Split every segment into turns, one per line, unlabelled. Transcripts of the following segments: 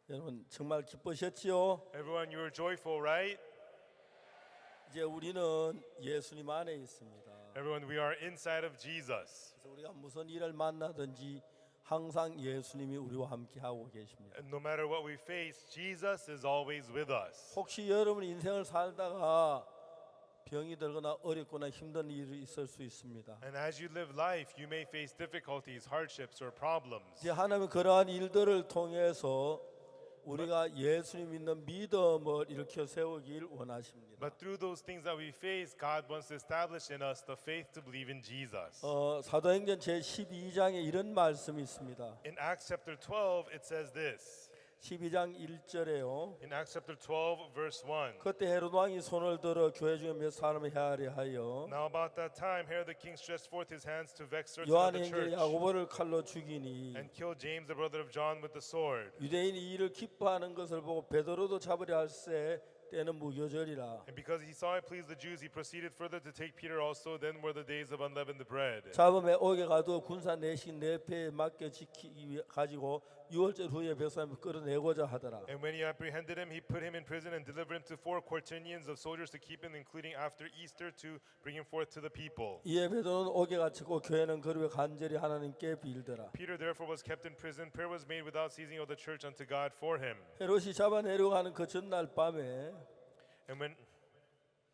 여러분 정말 기쁘셨지요?
Everyone, you are joyful, right?
이제 우리는 예수님 안에 있습니다.
Everyone, we are inside of Jesus.
그래서 우리가 무슨 일을 만나든지 항상 예수님이 우리와 함께 하고 계십니다.
And no matter what we face, Jesus is always with us.
혹시 여러분 인생을 살다가 병이 들거나 어렵거나 힘든 일이 있을 수 있습니다.
And as you live life, you may face difficulties, hardships, or problems.
이제 하나님은 그러한 일들을 통해서 우리가 예수님 믿는 믿음을 일으켜 세우길 원하십니다.
But through those things that we face, God wants to establish in us the faith to believe in Jesus.
사도행전 제12장에 이런 말씀이 있습니다.
In Acts chapter 12, it says this.
12장 1절에요.
In Acts chapter 12, verse 1.
그때 헤롯 왕이 손을 들어 교회 중에 몇 사람을 해하려 하여
Now about that time, Herod the king stretched forth his hands to vex certain of the
요한의
church
야고보를 칼로 죽이니
and killed James, the brother of John, with the sword.
유대인이 이를 기뻐하는 것을 보고 베드로도 잡으려 할세 때는 무교절이라.
And because he saw it pleased the Jews, he proceeded further to take Peter also. Then were the days of unleavened bread.
잡음에 옥에 가도 군사 내신 네 패에 맡겨 지키기 위해 가지고 6월절 후에 백성을 끌어내고자 하더라.
And when he apprehended him, he put him in prison and delivered him to 4 quaternions of soldiers to keep him, including after Easter, to bring him forth to the people.
이에 베드로는 옥에 갇히고 교회는 그를 위해 간절히 하나님께 빌더라.
Peter therefore was kept in prison. Prayer was made without ceasing of the church unto God for him.
헤롯이 잡아내려가는 그 전날 밤에
And when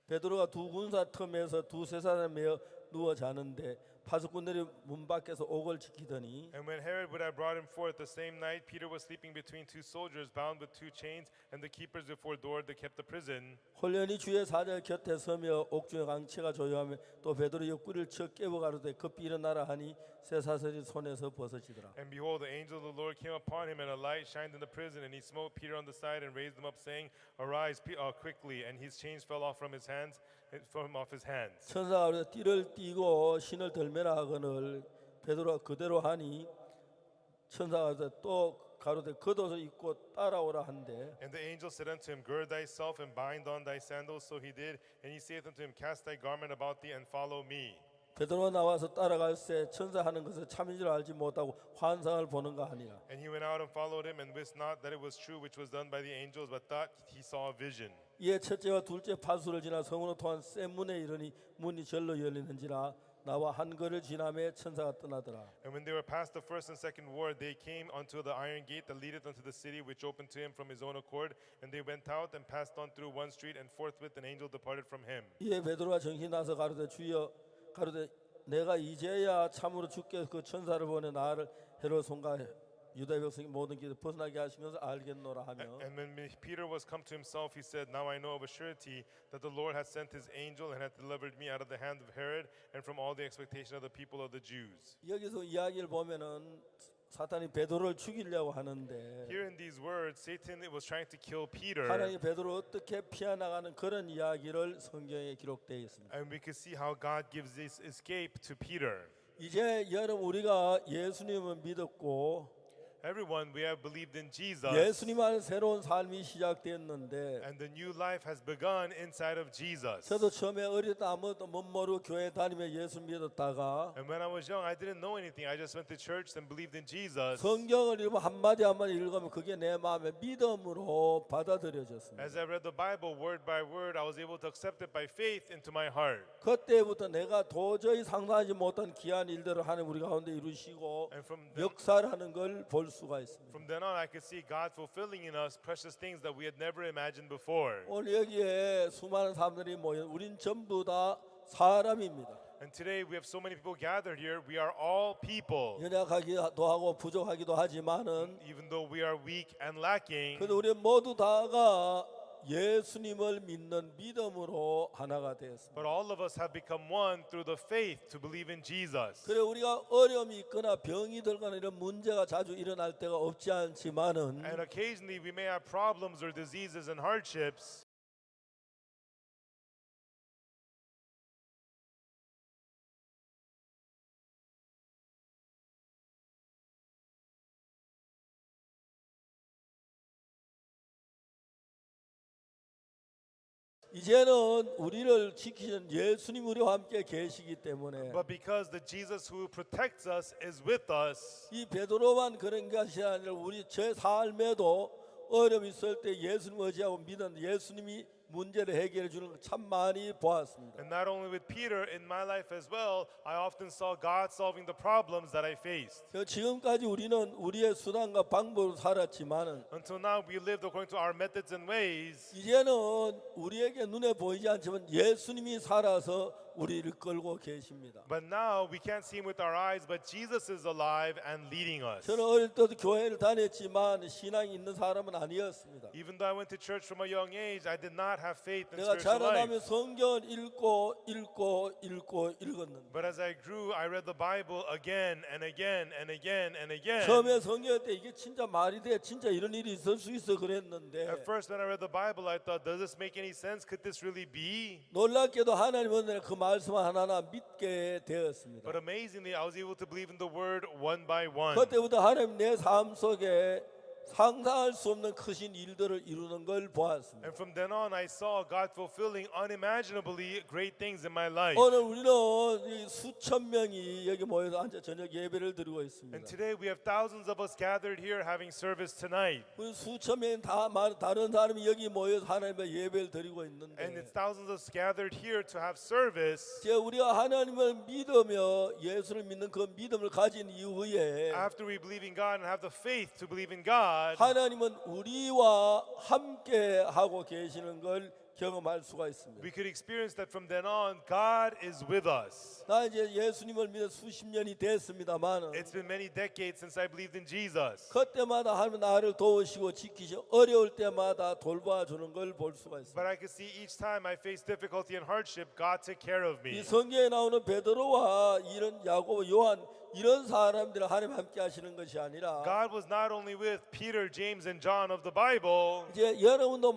베드로가 두 군사 틈에서 두세 사람 메어 누워 자는데 파수꾼들이 문 밖에서 옥을 지키더니
And when Herod would have brought him forth the same night, Peter was sleeping between 2 soldiers, bound with 2 chains, and the keepers before door that kept the prison.
홀련히 주의 사자 곁에 서며 옥중의 강체가 조용하며 또 베드로 옆구리를 쳐 깨워 가로되 급히 일어나라 하니 쇠사슬이 손에서 벗어지더라.
And behold, the angel of the Lord came upon him, and a light shined in the prison, and he smote Peter on the side and raised him up, saying, Arise quickly. And his chains fell off from his hands, from off his hands.
천사가 가로되 띠를 띠고 신을 들매라 하거늘 베드로가 그대로 하니 천사가 가로되 또 가로되 겉옷을 입고 따라오라 한대.
And the angel said unto him, Gird thyself and bind on thy sandals. So he did. And he saith unto him, Cast thy garment about thee and follow me.
베드로가 나와서 따라갈새 천사하는 것을 참인 줄 알지 못하고 환상을 보는가 하니라.
And he went out and followed him, and wist not that it was true which was done by the angels, but thought he saw a vision.
이에 첫째와 둘째 파수를 지나 성으로 통한 새 문에 이르니 문이 절로 열리는지라 나와 한 걸을 지나매 천사가 떠나더라.
And when they were past the first and second ward, they came unto the iron gate that leadeth unto the city, which opened to him from his own accord. And they went out and passed on through one street, and forthwith an angel departed from him.
이에 베드로가 정신이 나서 가로되 주여 가로되 내가 이제야 참으로 주께서 그 천사를 보내 나를 헤롯 손과 유다 백성이 모든 길을 벗어나게 하신 것을 알겠노라 하며
And when Peter was come to himself, he said, Now I know of a surety that the Lord hath sent his angel and hath delivered me out of the hand of Herod and from all the expectation of the people of the Jews.
여기서 이야기를 보면은 사탄이 베드로를 죽이려고 하는데
Here in these words, Satan was trying to kill Peter.
하나님이 베드로를 어떻게 피해나가는 그런 이야기를 성경에 기록되어 있습니다.
And we could see how God gives this escape to Peter.
이제 여러분 우리가 예수님을 믿었고
Everyone, we have believed in Jesus.
예수님 안에 새로운 삶이 시작됐는데
And the new life has begun inside of Jesus.
저도 처음에 어릴 때 아무것도 못 모르고 교회 다니며 예수 믿었다가
And when I was young, I didn't know anything. I just went to church and believed in Jesus.
성경을 읽으면 한마디 한마디 읽으면 그게 내 마음에 믿음으로 받아들여졌습니다.
As I read the Bible word by word, I was able to accept it by faith into my heart.
그때부터 내가 도저히 상상하지 못한 귀한 일들을 하나님 우리 가운데 이루시고
And from then,
역사하는 걸 볼 수가 있습니다.
from then on, I could see God fulfilling in us precious things that we had never imagined before.
오늘 여기에 수많은 사람들이 모여 우린 전부 다 사람입니다.
And today we have so many people gathered here. We are all people.
연약하기도 하고 부족하기도 하지만은
Even though we are weak and lacking,
그래도 우리 모두 다가 예수님을 믿는 믿음으로 하나가 되었습니다.
but all of us have become one through the faith to believe in Jesus.
그래 우리가 어려움이 있거나 병이 들거나 이런 문제가 자주 일어날 때가 없지 않지만은
And occasionally we may have problems or diseases and hardships.
이제는 우리를 지키는 예수님 우리와 함께 계시기 때문에
But because the Jesus who protects us is with us,
이 베드로만 그런 것이 아니라 우리 제 삶에도 어려움이 있을 때 예수님 의지하고 믿은 예수님이 문제를 해결해 주는 걸 참 많이 보았습니다.
And not only with Peter, in my life as well, I often saw God solving the problems that I faced.
지금까지 우리는 우리의 수단과 방법으로 살았지만은
Until now, we lived according to our methods and ways.
이제는 우리에게 눈에 보이지 않지만 예수님이 살아서 우리를 끌고 계십니다.
But now we can't see him with our eyes, but Jesus is alive and leading us.
저는 어릴 때도 교회를 다녔지만 신앙이 있는 사람은 아니었습니다.
Even though I went to church from a young age, I did not have faith in
내가
spiritual
자라나면
life.
성경을 읽고 읽었는데
But as I grew, I read the Bible again and again and again and again.
처음에 성경 때 이게 진짜 말이 돼? 진짜 이런 일이 있을 수 있어 그랬는데
At first, when I read the Bible, I thought, does this make any sense? Could this really be?
놀랍게도 하나님은 그 말씀 하나하나 믿게 되었습니다.
But amazingly, I was able to believe in the word one by one.
그때부터 하나님 내 삶 속에 상상할 수 없는 크신 일들을 이루는 걸 보았습니다.
And from then on, I saw God fulfilling unimaginably great things in my life.
오늘 우리는 이 수천 명이 여기 모여서 앉아 저녁 예배를 드리고
And
있습니다.
today, we have thousands of us gathered here having service tonight.
우리 수천 명이 다 다른 사람이 여기 모여서 하나님의 예배를 드리고
And
있는데
it's thousands of us gathered here to have service.
이제 우리가 하나님을 믿으며 예수를 믿는 그 믿음을 가진 이후에
After we believe in God and have the faith to believe in God,
하나님은 우리와 함께 하고 계시는 걸 경험할 수가 있습니다.
we could experience that from then on, God is with us.
나 이제 예수님을 믿어 수십 년이 됐습니다만
It's been many decades since I believed in Jesus.
그때마다 하나님 나를 도우시고 지키시고 어려울 때마다 돌봐주는 걸 볼 수가
But
있습니다.
I could see each time I faced difficulty and hardship, God took care of
이
me.
성경에 나오는 베드로와 이런 야고보, 요한 이런 사람들을 하나님 함께 하시는 것이 아니라
God was not only with Peter, James, and John of the Bible.
이제 여러분도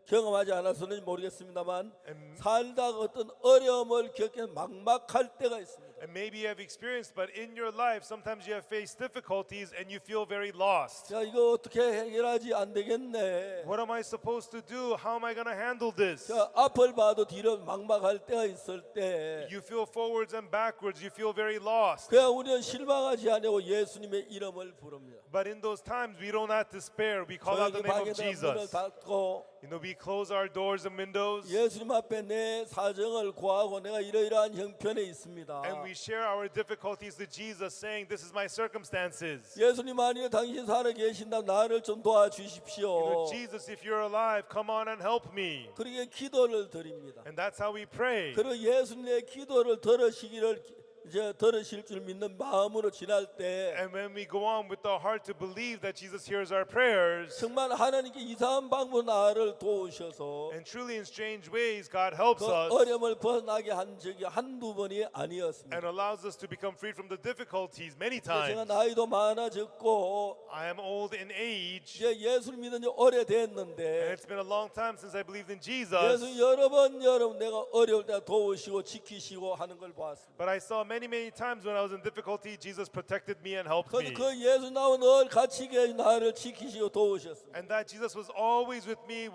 경험하지 않아서는 모르겠습니다만 살다가 어떤 어려움을 겪는 막막할 때가 있습니다.
And maybe you have experienced, but in your life, sometimes you have faced difficulties and you feel very lost.
자, 이거 어떻게 해결하지 안 되겠네.
What am I supposed to do? How am I going to handle this?
자, 앞을 봐도 뒤로 막막할 때가 있을 때
You feel forwards and backwards. You feel very lost.
그냥 우리는 실망하지 아니하고 예수님의 이름을 부릅니다.
But in those times, we don't have despair. We call out the
저희
name of
방에다 문을
Jesus.
닫고
We close our doors and windows.
예수님 앞에 내 사정을 고하고 내가 이러이러한 형편에 있습니다.
And we share our difficulties to Jesus, saying, "This is my circumstances."
예수님 아니요 당신 살아 계신다 나를 좀 도와주십시오.
Jesus, if you're alive, come on and help me.
그렇게 기도를 드립니다.
And that's how we pray.
그리고 예수님의 기도를 들으실 줄 믿는 마음으로 지날 때
And when we go on with the heart to believe that Jesus hears our prayers,
정말 하나님께 이상한 방법으로 나를 도우셔서
and truly in strange ways, God helps
그
us
어려움을 벗어나게 한 적이 한두 번이 아니었습니다.
and allows us to become freed from the difficulties many
제가
times.
나이도 많아졌고
I am old in age,
이제 예수를 믿은 지
and
오래됐는데
it's been a long time since I believed in Jesus.
예수 여러 번 내가 어려울 때 도우시고 지키시고 하는 걸 봤습니다.
But I saw many times when I was in difficulty, Jesus protected me and helped me.
그 예수 나와 늘 같이 나를 지키시고 도우셨습니다.
And that Jesus was always with me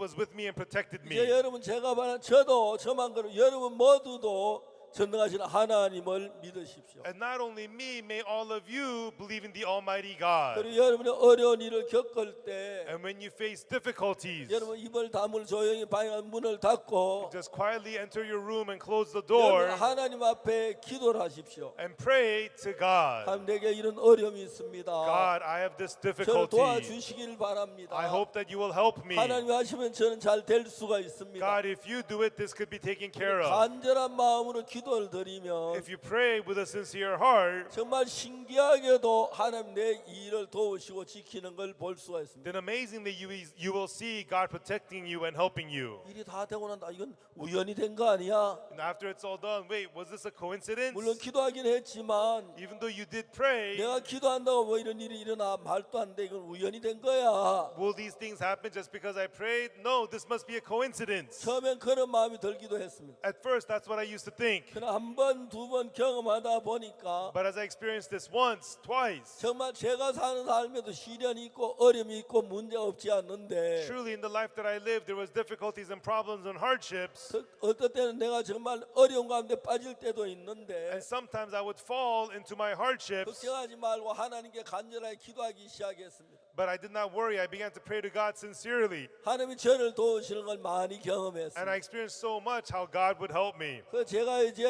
and protected me.
이제 여러분 제가 말한 저만 그럼 여러분 모두도 전능하신 하나님을 믿으십시오.
And not only me, may all of you believe in the Almighty God.
그리고 여러분이 어려운 일을 겪을 때
And when you face difficulties,
여러분 입을 다물 조용히 방에 문을 닫고
just quietly enter your room and close the
여러분
door
하나님 앞에 기도를 하십시오.
and pray to God.
하나님 내게 이런 어려움이 있습니다.
God, I have this
저를
difficulty.
도와주시길 바랍니다.
I hope that you will help me.
하나님이 하시면 저는 잘 될 수가 있습니다.
God, if you do it, this could be taken care of.
간절한 마음으로 기도를 드리면
If you pray with a sincere heart,
정말 신기하게도 하나님 내 일을 도우시고 지키는 걸 볼 수가 있습니다.
then amazingly you will see God protecting you and helping you.
일이 다 되고 난다. 이건 우연이 된 거 아니야?
And after it's all done, wait, was this a coincidence?
물론 기도하긴 했지만
Even though you did pray,
내가 기도한다고 뭐 이런 일이 일어나 말도 안 돼. 이건 우연이 된 거야.
will these things happen just because I prayed? No, this must be a coincidence.
처음엔 그런 마음이 들기도 했습니다.
At first, that's what I used to think.
그러나 한 번, 두 번 경험하다 보니까
But as I experienced this once, twice,
정말 제가 사는 삶에도 시련이 있고 어려움이 있고 문제 없지 않는데
truly in the life that I lived, there was difficulties and problems and hardships.
어떨 때는 내가 정말 어려운 가운데 빠질 때도 있는데
And sometimes I would fall into my hardships,
걱정하지 말고 하나님께 간절하게 기도하기 시작했습니다.
but I did not worry. I began to pray to God sincerely.
하나님이 저를 도우시는 걸 많이
And I
경험했습니다.
experienced so much how God would help me.
그 제가 이제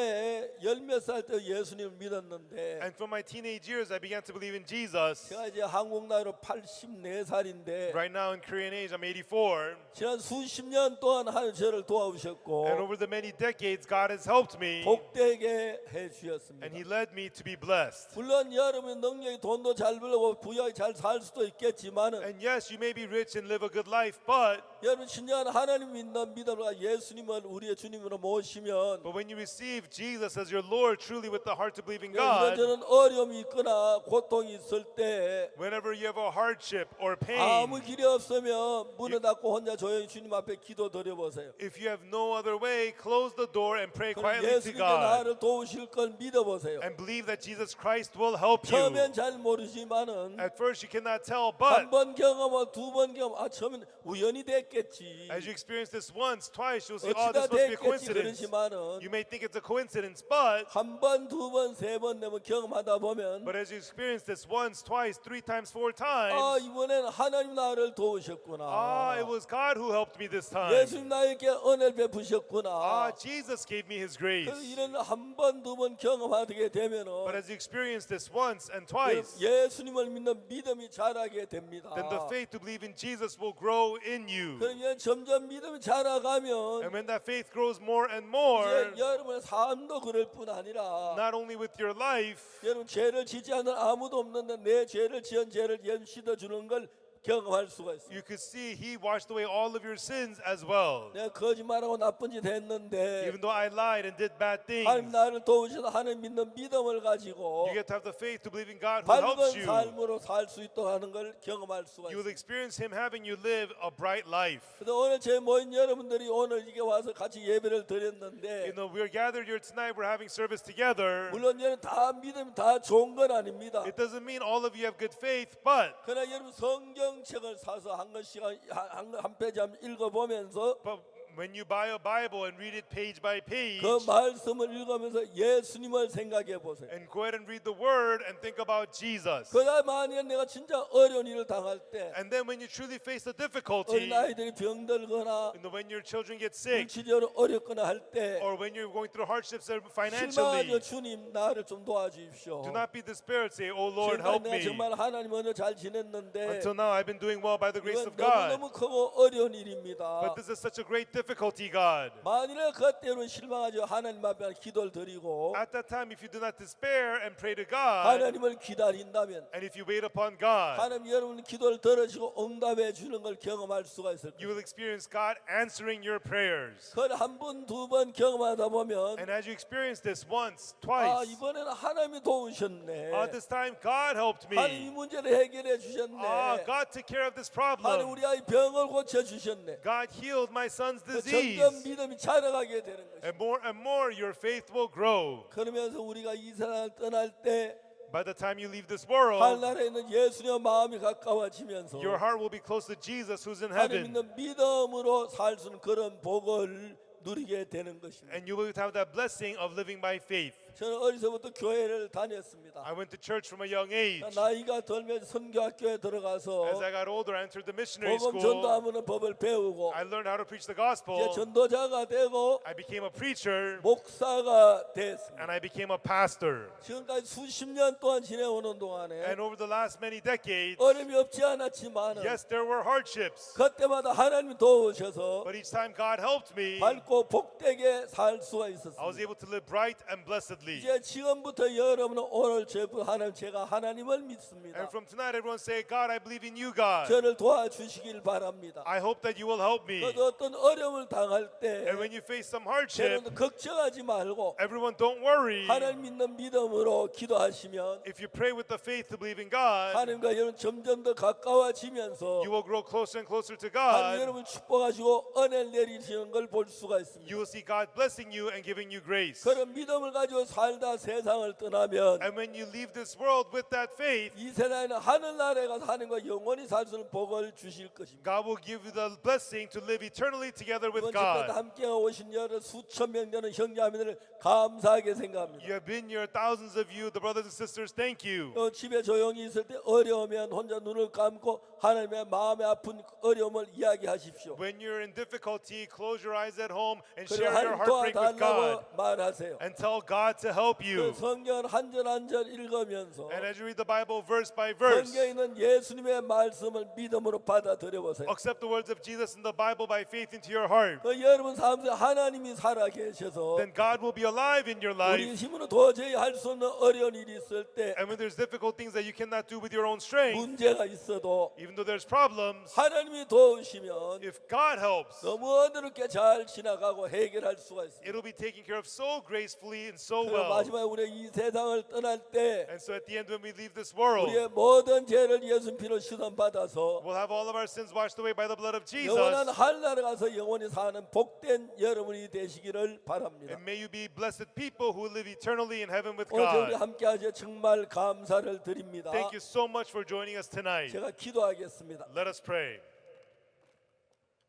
열 몇 살 때 예수님을 믿었는데
And from my teenage years, I began to believe in Jesus.
제가 이제 한국 나이로 84살인데
Right now in Korean age, I'm 84.
지난 수십 년 동안 하나님 저를 도와주셨고
And over the many decades, God has helped me.
복되게 해 주셨습니다.
And He led me to be blessed.
물론 여러분의 능력이 돈도 잘 벌고 부유하게 잘 살 수도 있겠지만은
And yes, you may be rich and live a good life, but
여러분 진정한 하나님 믿는 믿음으로 예수님을 우리의 주님으로 모시면
when you receive Jesus as your Lord, truly with the heart to believe in
여러분
God,
저는 어려움이 있거나 고통이 있을 때
whenever you have a hardship or
아무
pain,
길이 없으면 문을 닫고 혼자 조용히 주님 앞에 기도 드려 보세요.
if you have no other way, close the door and pray quietly to
예수님께
God
나를 도우실 걸 믿어 보세요.
and believe that Jesus Christ will help you.
처음엔 잘 모르지만은
At first, you cannot tell, but
한 번 경험하고 두 번 경험 처음엔 우연히 됐겠지.
as you experience this once, twice, you'll see, oh,
어찌다
this must be a
됐겠지
coincidence.
그러지만은
You may think it's a coincidence, but
한 번, 두 번, 세 번 되면 경험하다 보면
as you experience this once, twice, 3 times, 4
아
times,
이번엔 하나님 나를 도우셨구나.
it was God who helped me this time.
예수님 나에게 은혜를 베푸셨구나.
Jesus gave me His grace.
그래서 이런 한 번, 두 번 경험하게 되면은
But as you experience this once and twice,
예수님을 믿는 믿음이 자라게 됩니다.
then the faith to believe in Jesus will grow in you.
그러면 점점 믿음이 자라가면
And when that faith grows more and more,
이제 여러분의 삶도 그럴 뿐 아니라
not only with your life,
여러분 죄를 짓지 않는 아무도 없는데 내 죄를 지은 죄를 씻어 주는 걸 경험할 수가 있어요.
you could see He washed away all of your sins as well.
내가 거짓말하고 나쁜 짓 했는데
Even though I lied and did bad things,
하나님 나를 도우셔서 하나님 믿는 믿음을 가지고
you get to have the faith to believe in God who helps
밝은
you.
삶으로 살 수 있도록 하는 걸 경험할 수가
You will
있어요.
experience Him having you live a bright life.
그래서 오늘 제 모인 여러분들이 오늘 이게 와서 같이 예배를 드렸는데
We're gathered here tonight, we're having service together.
물론 여러분 다 믿음이 다 좋은 건 아닙니다.
It doesn't mean all of you have good faith, but
그러나 여러분 성경책을 사서 한 권씩 한 페이지 한번 읽어보면서
when you buy a Bible and read it page by page,
그 말씀을 읽으면서 예수님을 생각해 보세요.
and go ahead and read the Word and think about Jesus.
그러다 만약 내가 진짜 어려운 일을 당할 때
And then when you truly face a difficulty,
어린 아이들이 병들거나
when your children get sick,
물질적으로 어렵거나 할 때
or when you're going through hardships
실망하죠.
financially,
주님 나를 좀 도와주십시오.
do not be despaired. Say, "Oh Lord,
지금까지
help
내가
me."
정말 하나님 은혜 잘 지냈는데
Until now, I've been doing well by the grace
이건
of God.
너무너무 크고 어려운 일입니다.
But this is such a great difficulty, God.
만일에 그때는 실망하죠. 하나님 앞에 기도를 드리고
At that time, if you do not despair and pray to God,
하나님을 기다린다면
and if you wait upon God,
하나님 여러분 기도를 들으시고 응답해 주는 걸 경험할 수가 있을
you
거예요.
will experience God answering your prayers.
그걸 한 번, 두 번 경험하다 보면
And as you experience this once,
아
twice,
이번에는 하나님이 도우셨네.
this time God helped
하나님 이
me.
문제를 해결해 주셨네.
God took care of this
하나님
problem.
우리 아이 병을 고쳐 주셨네.
God healed my son's
점점
disease.
믿음이 자라가게 되는 것이.
And more, your faith will grow.
그러면서 우리가 이 세상을 떠날 때
By the time you leave this world,
하늘에 있는 예수님의 마음이 가까워지면서
your heart will be close to Jesus who's in
하나님
heaven.
있는 믿음으로 살 수 있는 그런 복을 누리게 되는 것입니다.
And you will have that blessing of living by faith.
저는 어려서부터 교회를 다녔습니다.
I went to church from a young age.
나이가 들면서 선교학교에
As
들어가서
I got older, I entered the missionary
복음
school.
전도하는 법을 배우고
I learned how to preach the
이제
gospel.
전도자가 되고
I became a preacher,
목사가 됐습니다.
and I became a pastor.
지금까지 수십 년 동안 지내오는 동안에
And over the last many decades,
어려움이 없지 않았지만
yes, there were hardships,
그때마다 하나님이 도우셔서
but each time God helped me,
밝고 복되게 살 수가
I was
있었습니다.
able to live bright and blessed blessedly.
이제 지금부터 여러분은 오늘 하나님 제가 하나님을 믿습니다.
And from tonight, everyone say, God, I believe in you, God.
저를 도와주시길 바랍니다.
I hope that you will help me.
그 어떤 어려움을 당할 때
And when you face some hardship,
저는 걱정하지 말고
everyone don't worry.
하나님 믿는 믿음으로 기도하시면
If you pray with the faith to believe in God,
하나님과 여러분 점점 더 가까워지면서
you will grow closer and closer to
하나님
God.
여러분 축복하시고 은혜를 내리시는 걸 볼 수가 있습니다.
You will see God blessing you and giving you grace.
그런 믿음을 가지고 살다 세상을 떠나면
And when you leave this world with that faith,
이 세상에는 하늘나라에 가서 하나님과 영원히 살 수 있는 복을 주실 것입니다.
God will give you the blessing to live eternally together with
이번 집회
God.
함께 오신 여러 수천 명 되는 형제자매들을 감사하게 생각합니다.
You have been here, thousands of you, the brothers and sisters, thank you.
또 집에 조용히 있을 때 어려우면 혼자 눈을 감고 하나님의 마음에 아픈 어려움을 이야기하십시오.
When you're in difficulty, close your eyes at home and
그리고
share your
하나님
heartbreak with God
도와달라고 말하세요.
and tell God to help
그
you.
성경을 한 절 한 절 읽으면서
And as you read the Bible verse by verse,
성경에 있는 예수님의 말씀을 믿음으로 받아들여 보세요.
accept the words of Jesus in the Bible by faith into your heart.
그 여러분 삶 속에 하나님이 살아 계셔서
Then God will be alive in your
우리
life.
힘으로 도저히 할 수 없는 어려운 일이 있을 때
And when there's difficult things that you cannot do with your own strength,
문제가 있어도
even though there's problems,
하나님이 도우시면
if God helps,
너무 어렵게 잘 지나가고 해결할 수가 있습니다.
it'll be taken care of so gracefully and so
그리고
well.
마지막에 우리 이 세상을 떠날 때
And so at the end, when we leave this world,
우리의 모든 죄를 예수 피로 시선 받아서
we'll have all of our sins washed away by the blood of
영원한
Jesus.
하늘나라 가서 영원히 사는 복된 여러분이 되시기를 바랍니다.
And may you be blessed people who live eternally in heaven with
오늘 우리
God.
함께하셔 정말 감사를 드립니다.
Thank you so much for joining us tonight.
제가 기도하겠습니다.
Let us pray.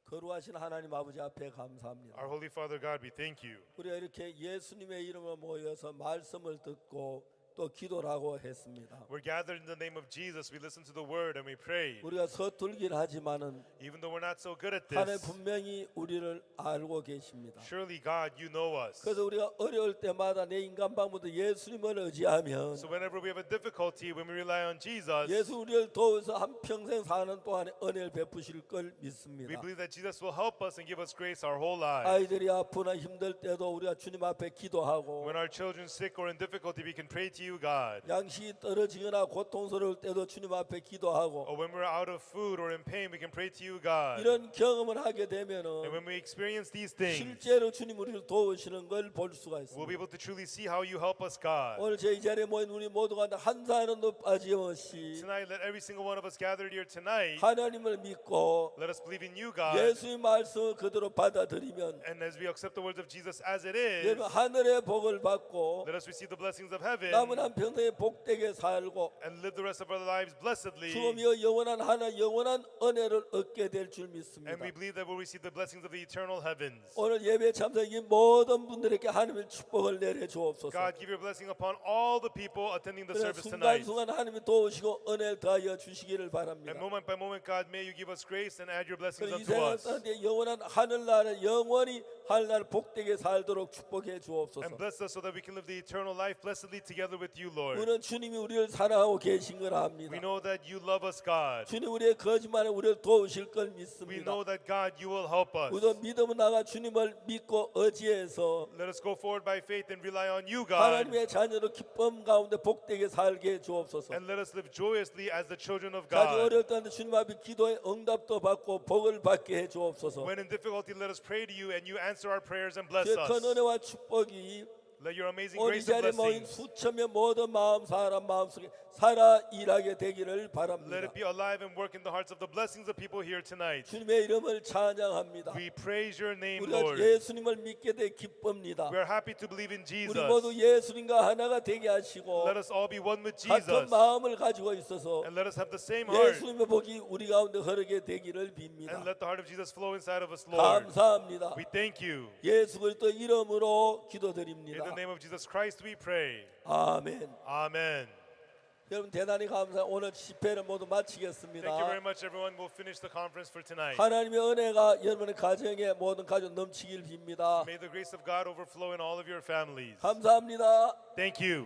거룩하신 하나님 아버지 앞에 감사합니다.
Our Holy Father God, we thank you.
우리가 이렇게 예수님의 이름으로 모여서 말씀을 듣고 또 기도를 하고 했습니다.
We're gathered in the name of Jesus. We listen to the word and we pray.
우리가 서툴긴 하지만은
Even though we're not so good at
하나님
this,
분명히 우리를 알고 계십니다.
surely God, you know us.
그래서 우리가 어려울 때마다 내 인간 방법도 예수님을 의지하면
So whenever we have a difficulty, when we rely on Jesus,
예수 우리를 도와서 한 평생 사는 동안에 은혜를 베푸실 걸
we
믿습니다.
believe that Jesus will help us and give us grace our whole lives.
아이들이 아프나 힘들 때도 우리가 주님 앞에 기도하고
When our children sick or in difficulty, we can pray to you, God.
양식이 떨어지거나 고통스러울 때도 주님 앞에 기도하고
Or when we're out of food or in pain, we can pray to you, God.
이런 경험을 하게
And
되면은
when we experience these things,
실제로 주님 우리를 도우시는 걸 볼 수가
we'll be
있습니다.
able to truly see how you help us, God.
오늘 저희 자리에 모인 우리 모두가 한 사람도 빠짐없이
Tonight, let every single one of us gathered here tonight,
하나님을 믿고
let us believe in you, God.
예수의 말씀을 그대로 받아들이면
And as we accept the words of Jesus as it is,
여러분 하늘의 복을 받고
let us receive the blessings of heaven
남은 한 평생에 복되게 살고
and live the rest of our lives blessedly.
주님이여 영원한 하나 영원한 은혜를 얻게 될 줄
And
믿습니다.
we believe that we'll receive the blessings of the eternal heavens.
오늘 예배 참석인 모든 분들에게 하나님의 축복을 내려 주옵소서.
God, give your blessing upon all the people attending the service tonight.
순간순간 하나님이 도우시고 은혜를 더하여 주시기를 바랍니다.
And moment by moment, God, may you give us grace and add your blessings
이
unto
세상을
us.
떠날 때 영원한 하늘나라 영원히 하늘나라 복되게 살도록 축복해 주옵소서.
And bless us so that we can live the eternal life blessedly together with you, Lord.
우리는 주님이 우리를 사랑하고 계신 걸 압니다.
We know that you love us, God.
주님 우리의 거짓말에 우리를 도우실 걸
We
믿습니다.
know that, God, you will help us.
우리도 믿음을 나가 주님을 믿고 의지해서
Let us go forward by faith and rely on you, God.
하나님의 자녀로 기쁨 가운데 복되게 살게 해 주옵소서.
And let us live joyously as the children of
자주
God.
어려울 때 주님 앞에 기도의 응답도 받고 복을 받게 해 주옵소서.
When in difficulty, let us pray to you and you answer our prayers and bless
주의 큰
us.
은혜와 축복이
Let your amazing
오늘 이
grace and
자리에 모인
blessings,
수천 명 모든 사람 마음속에 살아 일하게 되기를
let
바랍니다.
it be alive and work in the hearts of the blessings of people here tonight.
주님의 이름을 찬양합니다.
We praise your name,
우리가
Lord.
예수님을 믿게 돼 기쁩니다.
We are happy to believe in
우리 모두
Jesus.
예수님과 하나가 되게 하시고
Let us all be one with
같은
Jesus.
마음을 가지고 있어서
And let us have the same heart.
예수님의 복이 우리 가운데 흐르게 되기를 빕니다.
And let the heart of Jesus flow inside of us, Lord.
감사합니다.
We thank you.
예수 그리스도 이름으로
In
기도드립니다.
the name of Jesus Christ we pray.
아멘.
Amen.
여러분 대단히 감사. 오늘 집회를 모두 마치겠습니다.
Thank you very much, everyone. We'll finish the conference for tonight.
하나님의 은혜가 여러분의 가정에 모든 가족 넘치길 빕니다.
May the grace of God overflow in all of your families.
감사합니다.
Thank you.